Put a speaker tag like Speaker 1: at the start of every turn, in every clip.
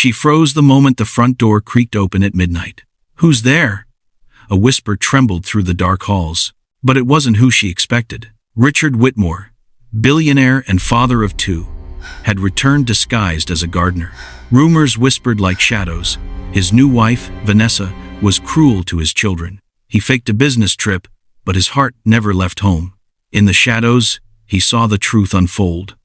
Speaker 1: She froze the moment the front door creaked open at midnight. "Who's there?" A whisper trembled through the dark halls. But it wasn't who she expected. Richard Whitmore, billionaire and father of two, had returned disguised as a gardener. Rumors whispered like shadows. His new wife, Vanessa, was cruel to his children. He faked a business trip, but his heart never left home. In the shadows, he saw the truth unfold.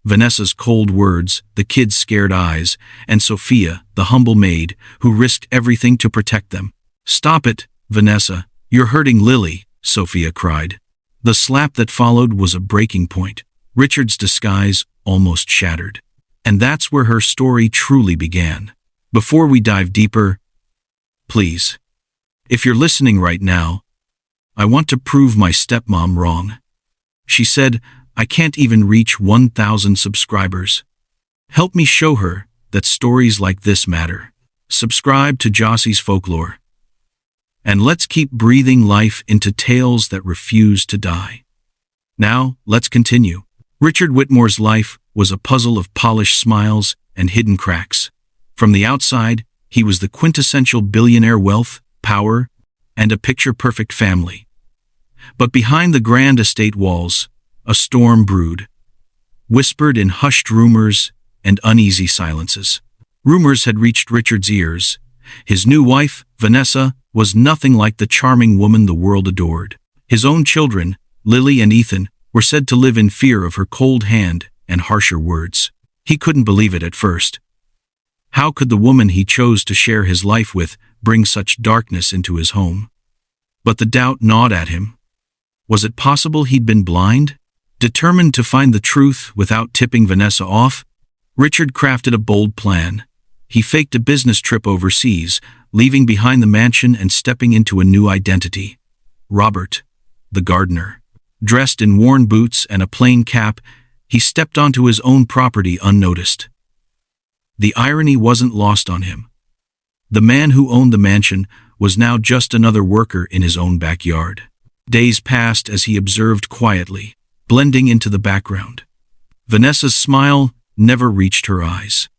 Speaker 1: Vanessa's cold words, the kids' scared eyes, and Sophia, the humble maid, who risked everything to protect them. "Stop it, Vanessa. You're hurting Lily," Sophia cried. The slap that followed was a breaking point. Richard's disguise almost shattered. And that's where her story truly began. Before we dive deeper, please, if you're listening right now, I want to prove my stepmom wrong. She said, "I can't even reach 1,000 subscribers. Help me show her that stories like this matter." Subscribe to Jossy's Folklore. And let's keep breathing life into tales that refuse to die. Now, let's continue. Richard Whitmore's life was a puzzle of polished smiles and hidden cracks. From the outside, he was the quintessential billionaire: wealth, power, and a picture-perfect family. But behind the grand estate walls, a storm brewed, whispered in hushed rumors and uneasy silences. Rumors had reached Richard's ears. His new wife, Vanessa, was nothing like the charming woman the world adored. His own children, Lily and Ethan, were said to live in fear of her cold hand and harsher words. He couldn't believe it at first. How could the woman he chose to share his life with bring such darkness into his home? But the doubt gnawed at him. Was it possible he'd been blind? Determined to find the truth without tipping Vanessa off, Richard crafted a bold plan. He faked a business trip overseas, leaving behind the mansion and stepping into a new identity. Robert, the gardener. Dressed in worn boots and a plain cap, he stepped onto his own property unnoticed. The irony wasn't lost on him. The man who owned the mansion was now just another worker in his own backyard. Days passed as he observed quietly, blending into the background. Vanessa's smile never reached her eyes.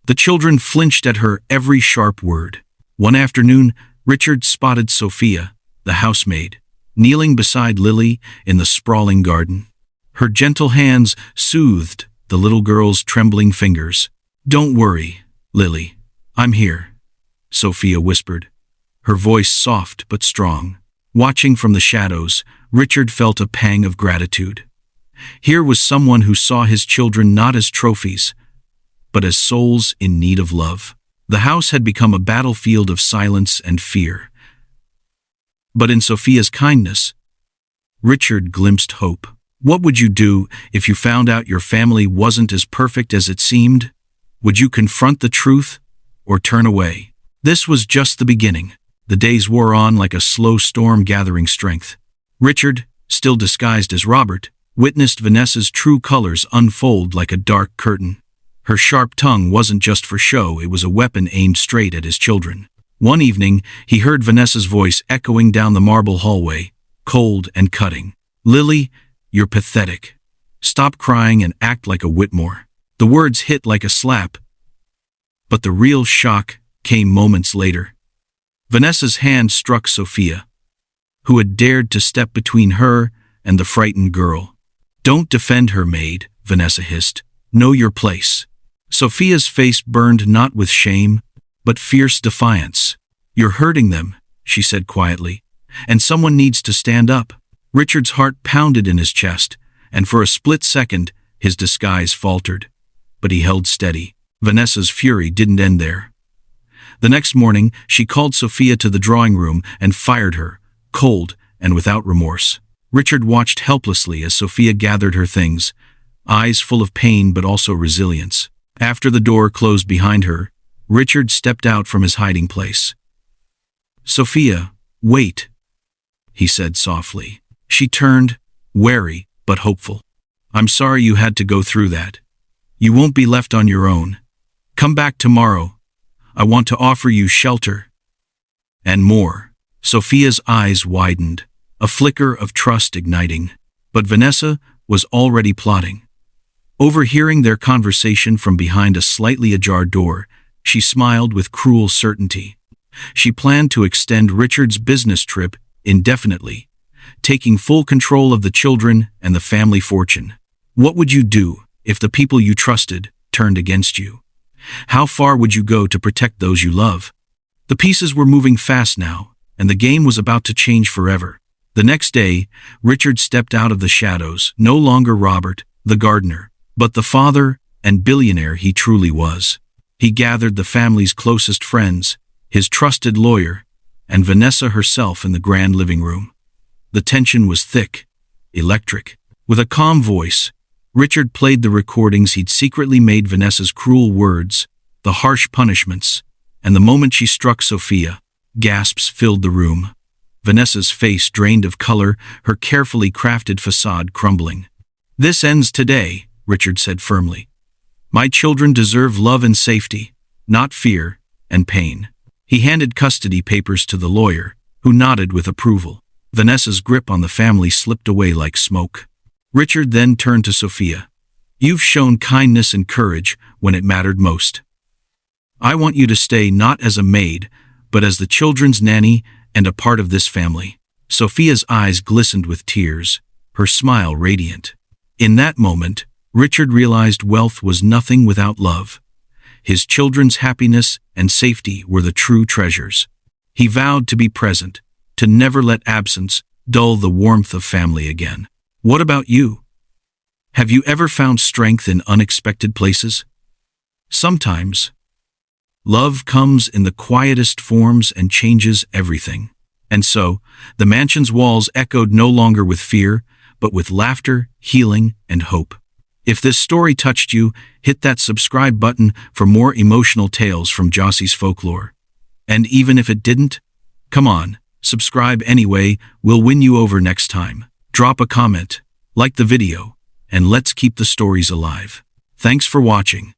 Speaker 1: The children flinched at her every sharp word. One afternoon, Richard spotted Sophia, the housemaid, kneeling beside Lily in the sprawling garden. Her gentle hands soothed the little girl's trembling fingers. "Don't worry, Lily. I'm here," Sophia whispered, her voice soft but strong. Watching from the shadows, Richard felt a pang of gratitude. Here was someone who saw his children not as trophies, but as souls in need of love. The house had become a battlefield of silence and fear. But in Sophia's kindness, Richard glimpsed hope. What would you do if you found out your family wasn't as perfect as it seemed? Would you confront the truth or turn away? This was just the beginning. The days wore on like a slow storm gathering strength. Richard, still disguised as Robert, witnessed Vanessa's true colors unfold like a dark curtain. Her sharp tongue wasn't just for show, it was a weapon aimed straight at his children. One evening, he heard Vanessa's voice echoing down the marble hallway, cold and cutting. "Lily, you're pathetic. Stop crying and act like a Whitmore." The words hit like a slap, but the real shock came moments later. Vanessa's hand struck Sophia, who had dared to step between her and the frightened girl. "Don't defend her, Maid," Vanessa hissed. "Know your place." Sophia's face burned not with shame, but fierce defiance. "You're hurting them," she said quietly, "and someone needs to stand up." Richard's heart pounded in his chest, and for a split second, his disguise faltered. But he held steady. Vanessa's fury didn't end there. The next morning, she called Sophia to the drawing room and fired her, cold and without remorse. Richard watched helplessly as Sophia gathered her things, eyes full of pain but also resilience. After the door closed behind her, Richard stepped out from his hiding place. "Sophia, wait," he said softly. She turned, wary but hopeful. "I'm sorry you had to go through that. You won't be left on your own. Come back tomorrow. I want to offer you shelter." And more. Sophia's eyes widened, a flicker of trust igniting. But Vanessa was already plotting. Overhearing their conversation from behind a slightly ajar door, She smiled with cruel certainty. She planned to extend Richard's business trip indefinitely, taking full control of the children and the family fortune. What would you do if the people you trusted turned against you? How far would you go to protect those you love? The pieces were moving fast now, and the game was about to change forever. The next day, Richard stepped out of the shadows, no longer Robert, the gardener, but the father and billionaire he truly was. He gathered the family's closest friends, his trusted lawyer, and Vanessa herself in the grand living room. The tension was thick, electric. With a calm voice, Richard played the recordings he'd secretly made. Vanessa's cruel words, the harsh punishments, and the moment she struck Sophia. Gasps filled the room. Vanessa's face drained of color, her carefully crafted facade crumbling. "This ends today," Richard said firmly. "My children deserve love and safety, not fear and pain." He handed custody papers to the lawyer, who nodded with approval. Vanessa's grip on the family slipped away like smoke. Richard then turned to Sophia. "You've shown kindness and courage when it mattered most. I want you to stay not as a maid, but as the children's nanny and a part of this family." Sophia's eyes glistened with tears, her smile radiant. In that moment, Richard realized wealth was nothing without love. His children's happiness and safety were the true treasures. He vowed to be present, to never let absence dull the warmth of family again. What about you? Have you ever found strength in unexpected places? Sometimes, love comes in the quietest forms and changes everything. And so, the mansion's walls echoed no longer with fear, but with laughter, healing, and hope. If this story touched you, hit that subscribe button for more emotional tales from Jossy's folklore. And even if it didn't, come on, subscribe anyway, we'll win you over next time. Drop a comment, like the video, and let's keep the stories alive. Thanks for watching.